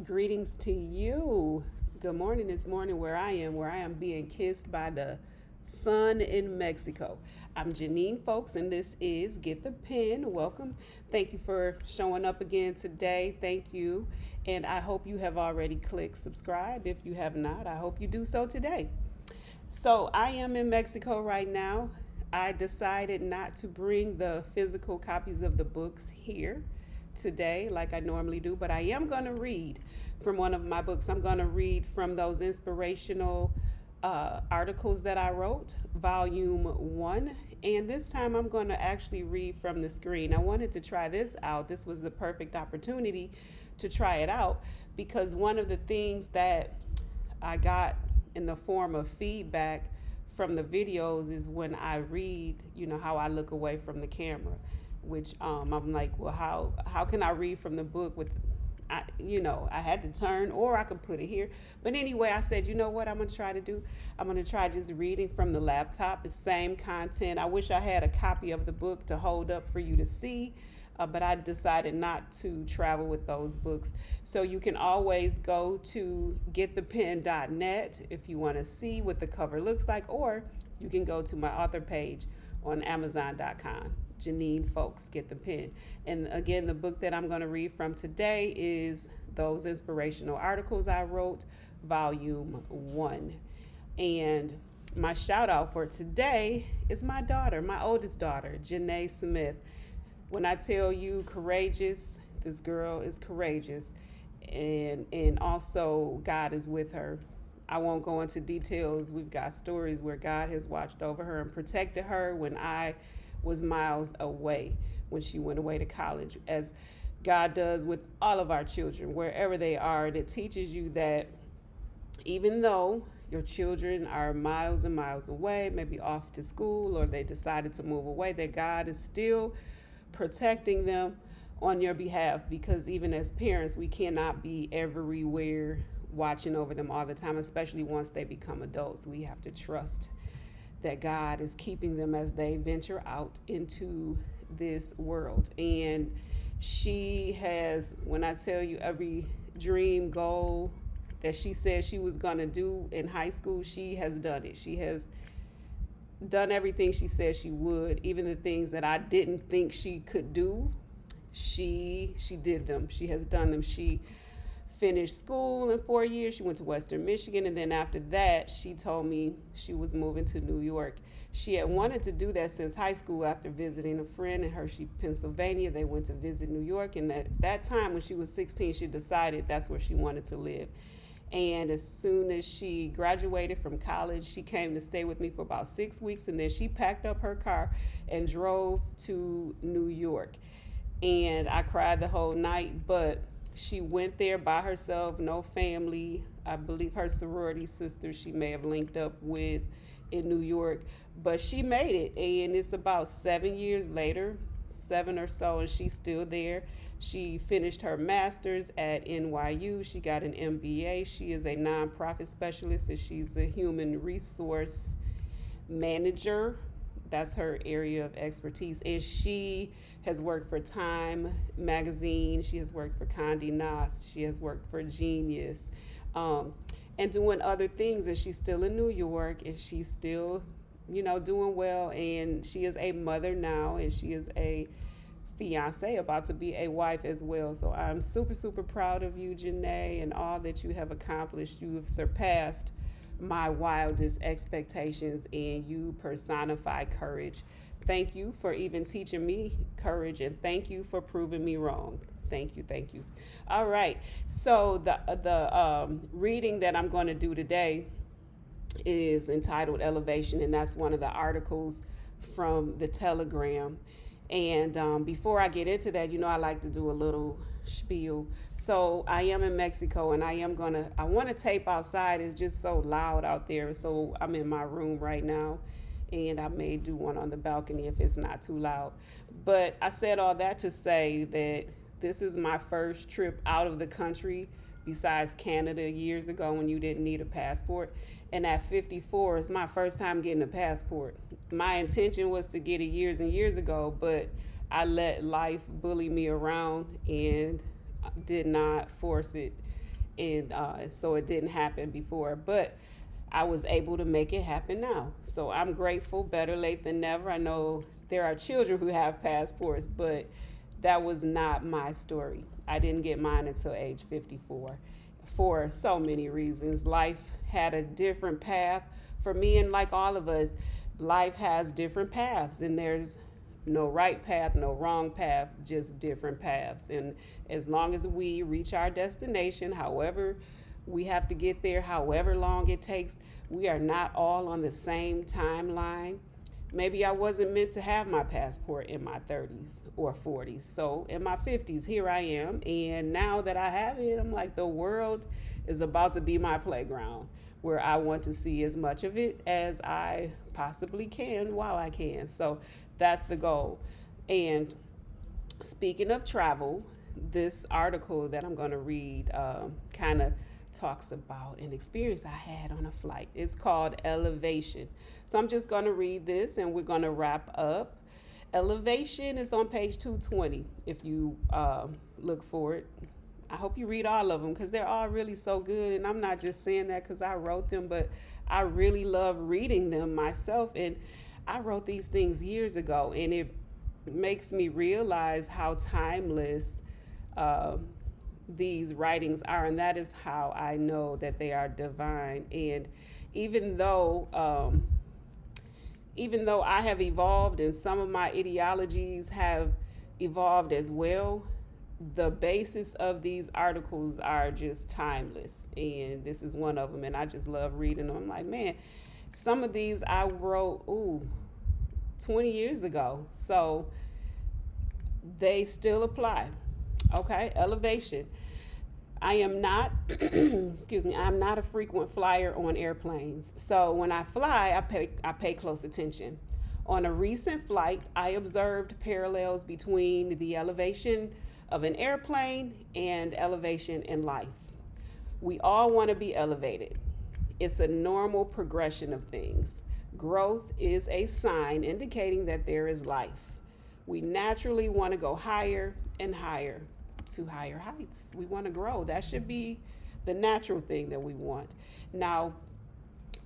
Greetings to you. Good morning. It's morning where I am being kissed by the sun in Mexico. I'm Janine Folks, and this is Get the Pen. Welcome. Thank you for showing up again today. Thank you. And I hope you have already clicked subscribe. If you have not, I hope you do so today. So I am in Mexico right now. I decided not to bring the physical copies of the books here today like I normally do, but I am going to read from one of my books. I'm going to read from those inspirational articles that I wrote, volume one. And this time I'm going to actually read from the screen. I wanted to try this out. This was the perfect opportunity to try it out because one of the things that I got in the form of feedback from the videos is when I read, how I look away from the camera, which I'm like, well, how can I read from the book with, I had to turn or I could put it here. But anyway, I said, you know what I'm going to try to do? I'm going to try just reading from the laptop, the same content. I wish I had a copy of the book to hold up for you to see. But I decided not to travel with those books. So you can always go to getthepen.net if you want to see what the cover looks like, or you can go to my author page on Amazon.com. Janine Folks, Get the Pen. And again, the book that I'm going to read from today is those inspirational articles I wrote, volume one. And my shout out for today is my daughter, my oldest daughter, Janae Smith. When I tell you courageous, this girl is courageous, and also God is with her. I won't go into details. We've got stories where God has watched over her and protected her when I was miles away, when she went away to college, as God does with all of our children, wherever they are. And it teaches you that even though your children are miles and miles away, maybe off to school, or they decided to move away, that God is still protecting them on your behalf, because even as parents, we cannot be everywhere watching over them all the time, especially once they become adults. We have to trust that God is keeping them as they venture out into this world. And she has, when I tell you, every dream, goal that she said she was going to do in high school, she has done it. She has done everything she said she would. Even the things that I didn't think she could do, she did them. She has done them. She finished school in 4 years. She went to Western Michigan, and then after that, she told me she was moving to New York. She had wanted to do that since high school. After visiting a friend in Hershey, Pennsylvania, they went to visit New York, and at that time, when she was 16, she decided that's where she wanted to live. And as soon as she graduated from college, she came to stay with me for about 6 weeks, and then she packed up her car and drove to New York. And I cried the whole night, but she went there by herself, no family. I believe her sorority sister she may have linked up with in New York, but she made it. And it's about 7 years later, 7 or so, and she's still there. She finished her master's at NYU. She got an MBA. She is a nonprofit specialist, and she's a human resource manager. That's her area of expertise. And she has worked for Time magazine. She has worked for Condé Nast. She has worked for Genius, and doing other things. And she's still in New York, and she's still, doing well. And she is a mother now, and she is a fiance, about to be a wife as well. So I'm super, super proud of you, Janae, and all that you have accomplished. You have surpassed my wildest expectations, and you personify courage. Thank you for even teaching me courage, and thank you for proving me wrong. Thank you, thank you. All right, so the reading that I'm going to do today is entitled Elevation, and that's one of the articles from the Telegram. And before I get into that, I like to do a little spiel. So I am in Mexico, and I want to tape outside. It's just so loud out there. So I'm in my room right now, and I may do one on the balcony if it's not too loud. But I said all that to say that this is my first trip out of the country besides Canada years ago when you didn't need a passport. And at 54, it's my first time getting a passport. My intention was to get it years and years ago, but I let life bully me around and did not force it. and so it didn't happen before, but I was able to make it happen now. So I'm grateful. Better late than never. I know there are children who have passports, but that was not my story. I didn't get mine until age 54 for so many reasons. Life had a different path for me, and like all of us, life has different paths, and there's no right path, no wrong path, just different paths. And as long as we reach our destination, however we have to get there, however long it takes, we are not all on the same timeline. Maybe I wasn't meant to have my passport in my 30s or 40s. So in my 50s, here I am. And now that I have it, I'm like, the world is about to be my playground where I want to see as much of it as I possibly can while I can. So that's the goal. And speaking of travel, this article that I'm going to read kind of talks about an experience I had on a flight. It's called Elevation. So I'm just going to read this and we're going to wrap up. Elevation is on page 220 if you look for it. I hope you read all of them because they're all really so good. And I'm not just saying that because I wrote them, but I really love reading them myself. And I wrote these things years ago, and it makes me realize how timeless these writings are, and that is how I know that they are divine. And even though I have evolved and some of my ideologies have evolved as well, the basis of these articles are just timeless, and this is one of them. And I just love reading them. I'm like, man, some of these I wrote 20 years ago, so they still apply. Okay, elevation. I am not excuse me, I'm not a frequent flyer on airplanes, so when I fly I pay close attention. On a recent flight, I observed parallels between the elevation of an airplane and elevation in life. We all want to be elevated. It's a normal progression of things. Growth is a sign indicating that there is life. We naturally want to go higher and higher to higher heights. We want to grow. That should be the natural thing that we want. Now,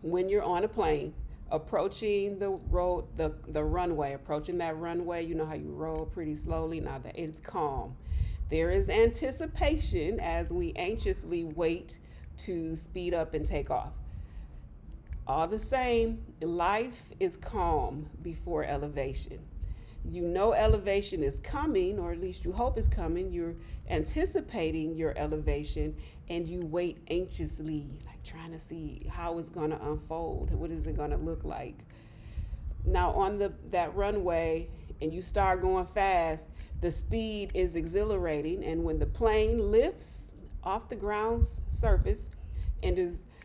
when you're on a plane, approaching the road, the runway, approaching that runway, you know how you roll pretty slowly. Now that it's calm, there is anticipation as we anxiously wait to speed up and take off. All the same, life is calm before elevation. You know elevation is coming, or at least you hope it's coming. You're anticipating your elevation, and you wait anxiously, like trying to see how it's going to unfold. What is it going to look like? Now on that runway, and you start going fast, the speed is exhilarating, and when the plane lifts off the ground's surface and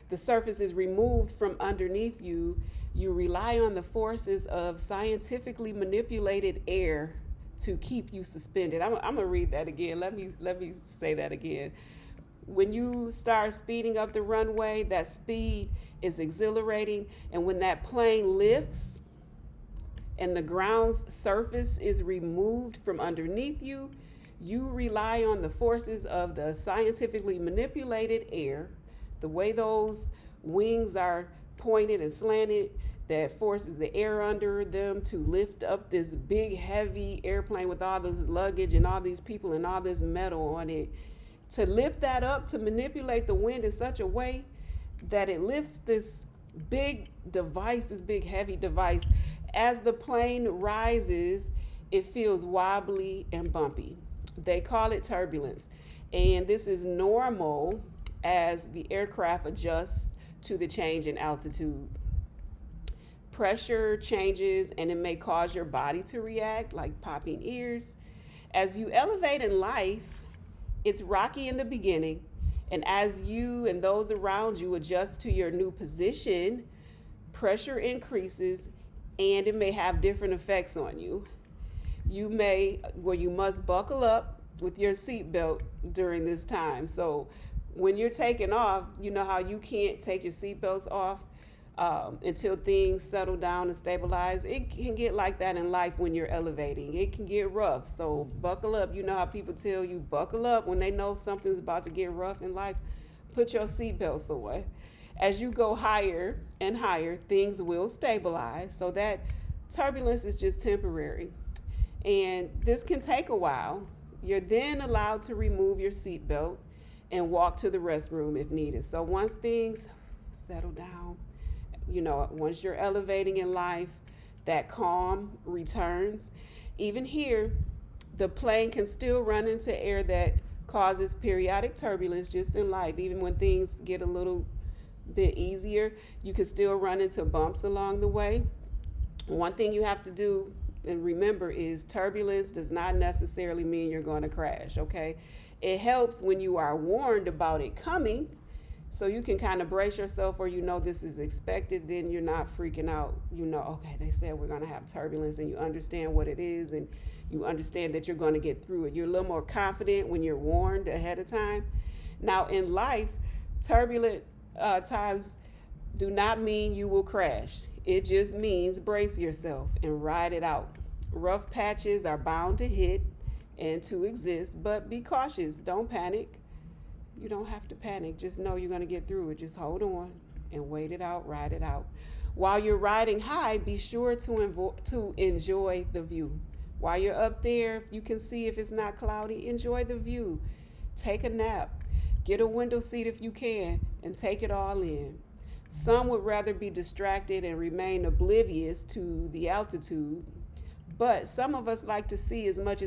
the surface is removed from underneath you, you rely on the forces of scientifically manipulated air to keep you suspended. I'm gonna read that again. Let me say that again. When you start speeding up the runway, that speed is exhilarating, and when that plane lifts and the ground's surface is removed from underneath you, you rely on the forces of the scientifically manipulated air, the way those wings are pointed and slanted, that forces the air under them to lift up this big heavy airplane with all this luggage and all these people and all this metal on it, to lift that up, to manipulate the wind in such a way that it lifts this big device, this big heavy device. As the plane rises, it feels wobbly and bumpy. They call it turbulence, and this is normal as the aircraft adjusts to the change in altitude. Pressure changes, and it may cause your body to react, like popping ears. As you elevate in life, it's rocky in the beginning, and as you and those around you adjust to your new position, pressure increases, and it may have different effects on you. You must buckle up with your seatbelt during this time. So when you're taking off, you know how you can't take your seatbelts off until things settle down and stabilize. It can get like that in life when you're elevating. It can get rough. So buckle up. You know how people tell you buckle up when they know something's about to get rough in life? Put your seatbelts on. As you go higher and higher, things will stabilize. So that turbulence is just temporary. And this can take a while. You're then allowed to remove your seatbelt and walk to the restroom if needed. So once things settle down, once you're elevating in life, that calm returns. Even here, the plane can still run into air that causes periodic turbulence just in life. Even when things get a little bit easier, you can still run into bumps along the way. One thing you have to do and remember is turbulence does not necessarily mean you're going to crash, okay? It helps when you are warned about it coming, so you can kind of brace yourself, or this is expected. Then you're not freaking out. Okay, they said we're going to have turbulence, and you understand what it is, and you understand that you're going to get through it. You're a little more confident when you're warned ahead of time. Now, in life, turbulent times do not mean you will crash. It just means brace yourself and ride it out. Rough patches are bound to hit and to exist, but be cautious. Don't panic. You don't have to panic. Just know you're going to get through it. Just hold on and wait it out, ride it out. While you're riding high, be sure to enjoy the view. While you're up there, you can see if it's not cloudy. Enjoy the view. Take a nap. Get a window seat if you can and take it all in. Some would rather be distracted and remain oblivious to the altitude, but some of us like to see as much as